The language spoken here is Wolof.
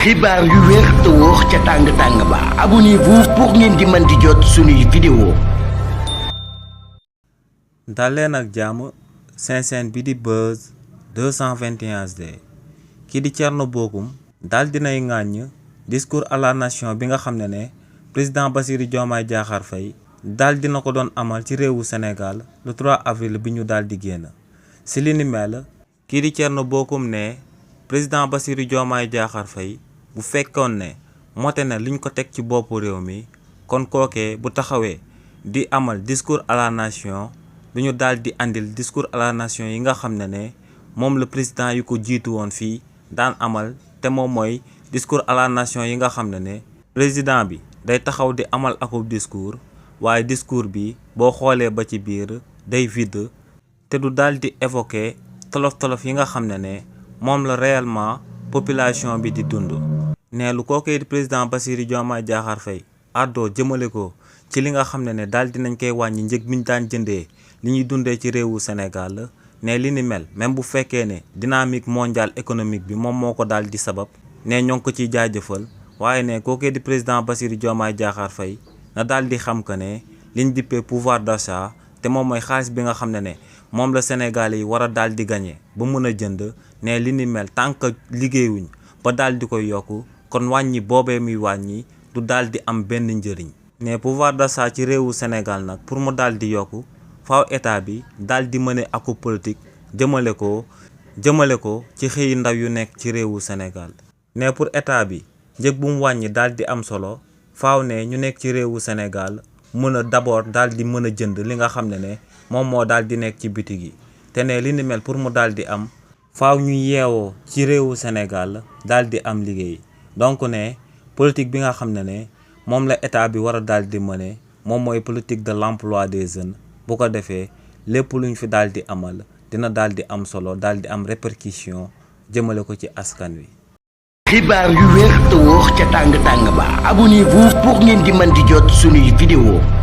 xibaar yu wér te wóor ca tàng-tàng ba abonnez-vous pour ngeen di mën di jot suñuy vidéo. daleen ak jàmm seen bi di Buzz 221 HD kii di Thierno Bocoum daal dinay ŋàññ discours à la nation bi nga xam ne président Bassirou Diomaye Diakhar Faye daal dina ko doon amal ci réewu Sénégal le 3 avril bi ñu daal di génn si li ni mel kii di Thierno Bocoum ne président Bassirou Diomaye Diakhar Faye bu fekkoon ne mote na liñ ko teg ci boppu réew mi kon kookee bu taxawee di amal discours à la nation du ñu daal di andil discours à la nation yi nga xam ne moom la président yu ko jiitu woon fii daan amal te moom mooy discours à la nation yi nga xam ne président bi day taxaw di amal akub discours waaye discours bi boo xoolee ba ci biir day vide te du daal di évoquer tolof-tolof yi nga xam ne moom la réellement population bi di dund. ne lu kookee di président Bassirou Diomaye Diakhar Faye àddoo jëmale ko ci li nga xam ne daal dinañ koy wàññi njëg mi ñu daan jëndee li ñuy dundee ci réewu Sénégal ne li ni mel même bu fekkee ne dynamique mondiale économique bi moom moo ko daal di sabab ne ñoo ngi ko ciy jaajëfal waaye ne kookee di président Bassirou Diomaye Diakhar Faye na daal di xam que ne liñ dippee pouvoir d'achat te moom mooy xaalis bi nga xam ne moom la Sénégal yi war a daal di gagné ba mën a jënd ne li ni mel tant que liggéeyuñ ba daal di koy yokku kon wàññi boobee muy wàññi du daal di am benn njëriñ. ne pouvoir d'achat ci réewu Sénégal nag pour mu daal di yokku faaw état bi daal di mëne aku politique jëmale ko ci xëyi ndaw yu nekk ci réewu Sénégal. ne pour état bi njëg bu mu wàññi daal di am solo faaw ne ñu nekk ci réewu Sénégal mën a d'abord daal di mën a jënd li nga xam ne moom moo daal di nekk ci bitig yi te ne li ni mel pour mu daal di am faaw ñu yeewoo ci réewu Sénégal daal di am liggéey. donc ne politique bi nga xam ne moom la état bi war a daal di mëne moom mooy politique de l'emploi des jeunes bu ko defee lépp luñ fi daal di amal dina daal di am solo daal di am répercussion jëmale ko ci askan wi. xibaar yu wér te wóor ca tàng-tàng ba abonnez-vous pour ngeen di mën di jot suñuy vidéo.